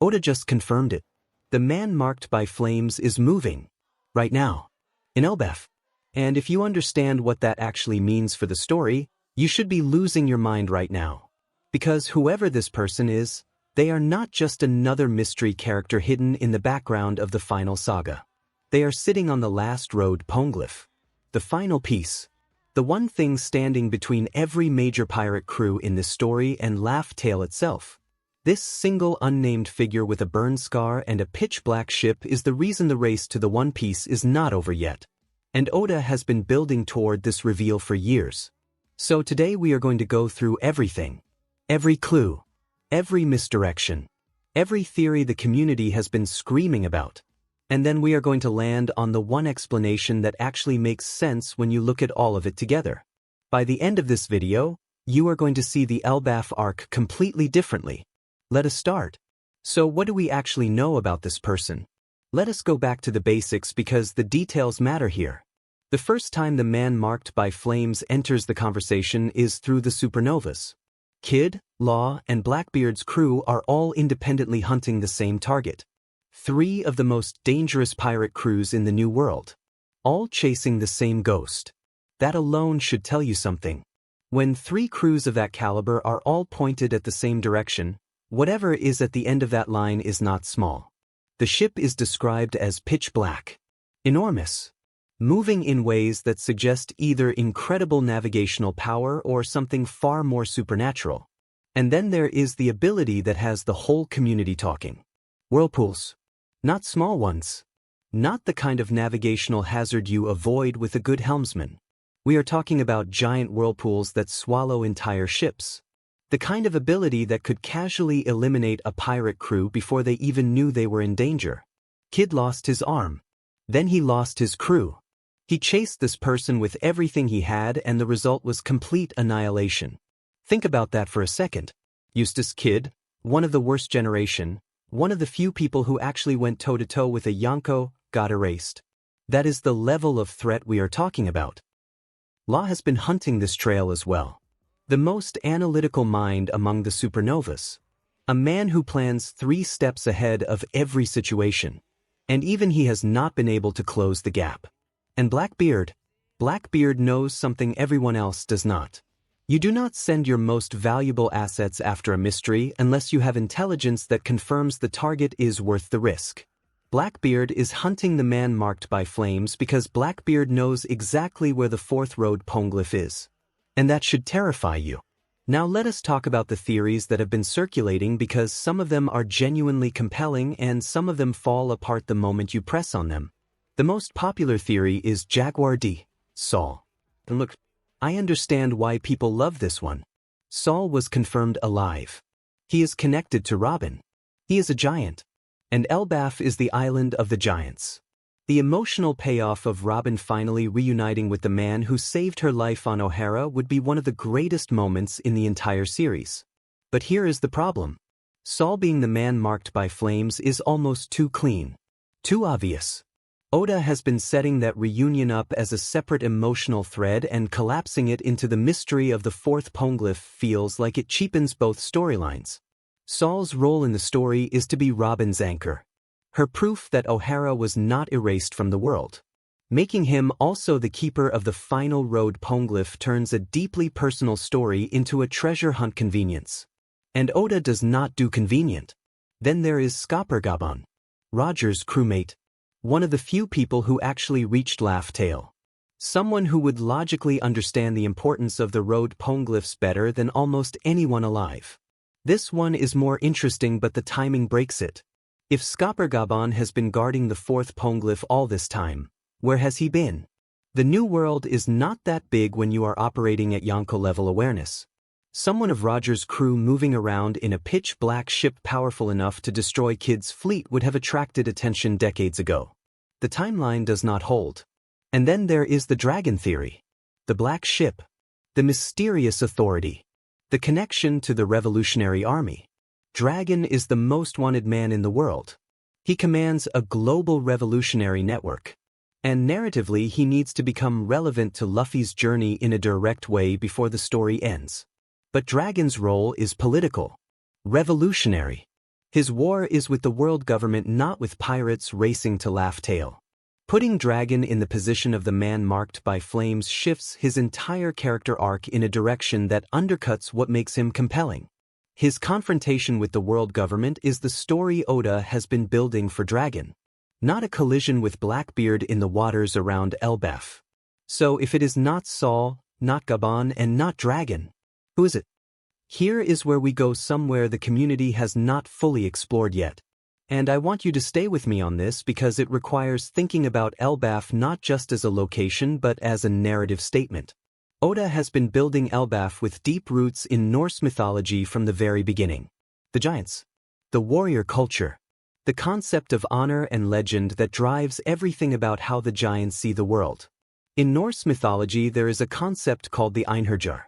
Oda just confirmed it. The man marked by flames is moving. Right now. In Elbaf. And if you understand what that actually means for the story, you should be losing your mind right now. Because whoever this person is, they are not just another mystery character hidden in the background of the Final Saga. They are sitting on the last Road Poneglyph. The final piece. The one thing standing between every major pirate crew in this story and Laugh Tale itself. This single unnamed figure with a burn scar and a pitch-black ship is the reason the race to the One Piece is not over yet. And Oda has been building toward this reveal for years. So today we are going to go through everything. Every clue. Every misdirection. Every theory the community has been screaming about. And then we are going to land on the one explanation that actually makes sense when you look at all of it together. By the end of this video, you are going to see the Elbaf arc completely differently. Let us start. So what do we actually know about this person? Let us go back to the basics because the details matter here. The first time the man marked by flames enters the conversation is through the supernovas. Kid, Law, and Blackbeard's crew are all independently hunting the same target. 3 of the most dangerous pirate crews in the New World. All chasing the same ghost. That alone should tell you something. When 3 crews of that caliber are all pointed at the same direction, whatever is at the end of that line is not small. The ship is described as pitch black. Enormous. Moving in ways that suggest either incredible navigational power or something far more supernatural. And then there is the ability that has the whole community talking. Whirlpools. Not small ones. Not the kind of navigational hazard you avoid with a good helmsman. We are talking about giant whirlpools that swallow entire ships. The kind of ability that could casually eliminate a pirate crew before they even knew they were in danger. Kid lost his arm. Then he lost his crew. He chased this person with everything he had and the result was complete annihilation. Think about that for a second. Eustace Kid, one of the worst generation, one of the few people who actually went toe-to-toe with a Yonko, got erased. That is the level of threat we are talking about. Law has been hunting this trail as well. The most analytical mind among the supernovas. A man who plans 3 steps ahead of every situation. And even he has not been able to close the gap. And Blackbeard knows something everyone else does not. You do not send your most valuable assets after a mystery unless you have intelligence that confirms the target is worth the risk. Blackbeard is hunting the man marked by flames because Blackbeard knows exactly where the 4th Road Poneglyph is. And that should terrify you. Now let us talk about the theories that have been circulating because some of them are genuinely compelling and some of them fall apart the moment you press on them. The most popular theory is Jaguar D. Saul. And look, I understand why people love this one. Saul was confirmed alive. He is connected to Robin. He is a giant. And Elbaf is the island of the giants. The emotional payoff of Robin finally reuniting with the man who saved her life on O'Hara would be one of the greatest moments in the entire series. But here is the problem. Saul being the man marked by flames is almost too clean. Too obvious. Oda has been setting that reunion up as a separate emotional thread and collapsing it into the mystery of the 4th Poneglyph feels like it cheapens both storylines. Saul's role in the story is to be Robin's anchor. Her proof that O'Hara was not erased from the world. Making him also the keeper of the final Road Poneglyph turns a deeply personal story into a treasure hunt convenience. And Oda does not do convenient. Then there is Skoppergaban, Roger's crewmate. One of the few people who actually reached Laugh Tale. Someone who would logically understand the importance of the Road Poneglyphs better than almost anyone alive. This one is more interesting but the timing breaks it. If Skoppergaban has been guarding the 4th Poneglyph all this time, where has he been? The New World is not that big when you are operating at Yonko level awareness. Someone of Roger's crew moving around in a pitch-black ship powerful enough to destroy Kid's fleet would have attracted attention decades ago. The timeline does not hold. And then there is the dragon theory. The black ship. The mysterious authority. The connection to the Revolutionary Army. Dragon is the most wanted man in the world. He commands a global revolutionary network. And narratively he needs to become relevant to Luffy's journey in a direct way before the story ends. But Dragon's role is political. Revolutionary. His war is with the world government, not with pirates racing to Laugh Tale. Putting Dragon in the position of the man marked by flames shifts his entire character arc in a direction that undercuts what makes him compelling. His confrontation with the world government is the story Oda has been building for Dragon, not a collision with Blackbeard in the waters around Elbaf. So if it is not Saul, not Gabon, and not Dragon, who is it? Here is where we go somewhere the community has not fully explored yet. And I want you to stay with me on this because it requires thinking about Elbaf not just as a location but as a narrative statement. Oda has been building Elbaf with deep roots in Norse mythology from the very beginning. The giants, the warrior culture, the concept of honor and legend that drives everything about how the giants see the world. In Norse mythology there is a concept called the Einherjar,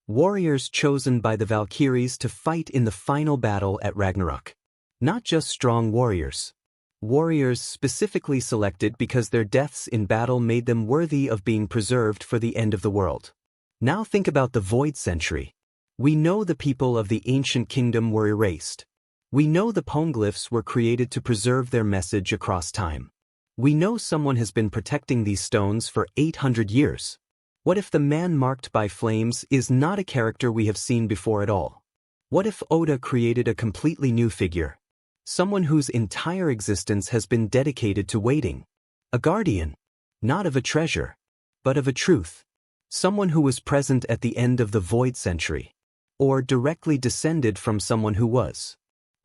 warriors chosen by the Valkyries to fight in the final battle at Ragnarok. Not just strong warriors. Warriors specifically selected because their deaths in battle made them worthy of being preserved for the end of the world. Now think about the Void Century. We know the people of the ancient kingdom were erased. We know the Poneglyphs were created to preserve their message across time. We know someone has been protecting these stones for 800 years. What if the man marked by flames is not a character we have seen before at all? What if Oda created a completely new figure? Someone whose entire existence has been dedicated to waiting. A guardian, not of a treasure, but of a truth. Someone who was present at the end of the Void Century, or directly descended from someone who was.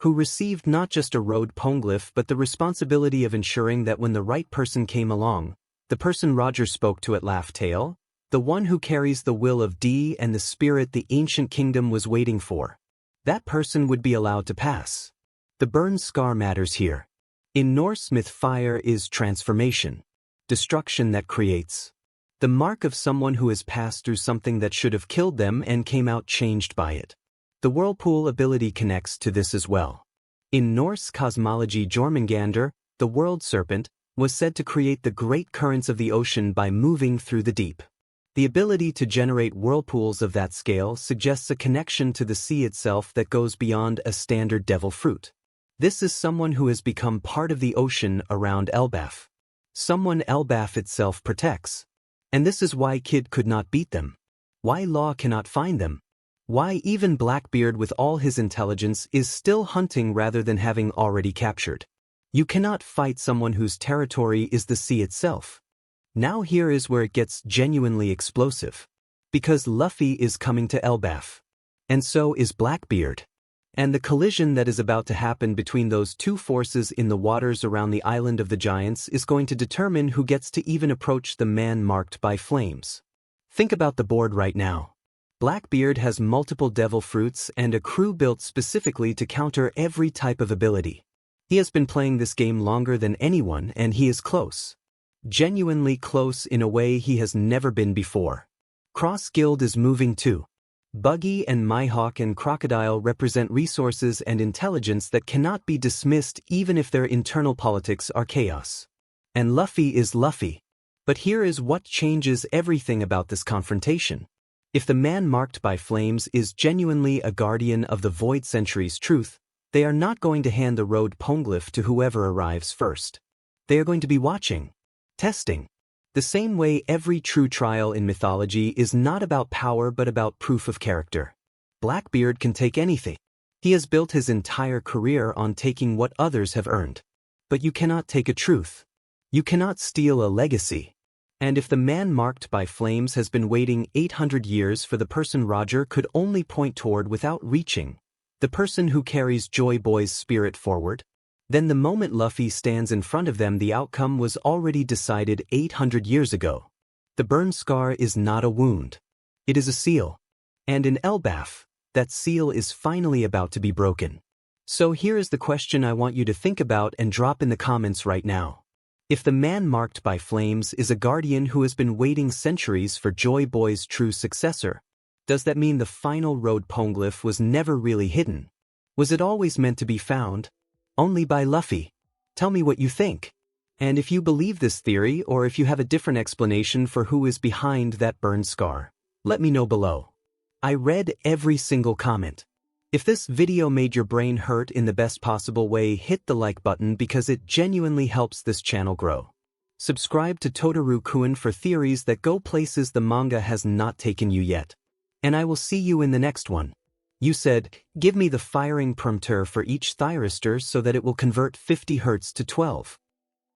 Who received not just a Road Poneglyph but the responsibility of ensuring that when the right person came along, the person Roger spoke to at Laugh Tale, the one who carries the will of D and the spirit the ancient kingdom was waiting for, that person would be allowed to pass. The burn scar matters here. In Norse myth, fire is transformation, destruction that creates. The mark of someone who has passed through something that should have killed them and came out changed by it. The whirlpool ability connects to this as well. In Norse cosmology, Jormungandr, the world serpent, was said to create the great currents of the ocean by moving through the deep. The ability to generate whirlpools of that scale suggests a connection to the sea itself that goes beyond a standard devil fruit. This is someone who has become part of the ocean around Elbaf. Someone Elbaf itself protects. And this is why Kid could not beat them. Why Law cannot find them. Why even Blackbeard with all his intelligence is still hunting rather than having already captured. You cannot fight someone whose territory is the sea itself. Now here is where it gets genuinely explosive. Because Luffy is coming to Elbaf. And so is Blackbeard. And the collision that is about to happen between those two forces in the waters around the island of the giants is going to determine who gets to even approach the man marked by flames. Think about the board right now. Blackbeard has multiple devil fruits and a crew built specifically to counter every type of ability. He has been playing this game longer than anyone and he is close. Genuinely close in a way he has never been before. Cross Guild is moving too. Buggy and Mihawk and Crocodile represent resources and intelligence that cannot be dismissed even if their internal politics are chaos. And Luffy is Luffy. But here is what changes everything about this confrontation. If the man marked by flames is genuinely a guardian of the Void Century's truth, they are not going to hand the Road Poneglyph to whoever arrives first. They are going to be watching, testing. The same way every true trial in mythology is not about power but about proof of character. Blackbeard can take anything. He has built his entire career on taking what others have earned. But you cannot take a truth. You cannot steal a legacy. And if the man marked by flames has been waiting 800 years for the person Roger could only point toward without reaching, the person who carries Joy Boy's spirit forward, then the moment Luffy stands in front of them the outcome was already decided 800 years ago. The burn scar is not a wound. It is a seal. And in Elbaf, that seal is finally about to be broken. So here is the question I want you to think about and drop in the comments right now. If the man marked by flames is a guardian who has been waiting centuries for Joy Boy's true successor, does that mean the final Road Poneglyph was never really hidden? Was it always meant to be found? Only by Luffy? Tell me what you think. And if you believe this theory or if you have a different explanation for who is behind that burn scar, let me know below. I read every single comment. If this video made your brain hurt in the best possible way, hit the like button because it genuinely helps this channel grow. Subscribe to Totaru-kun for theories that go places the manga has not taken you yet. And I will see you in the next one. You said, give me the firing prompter for each thyristor so that it will convert 50 Hz to 12.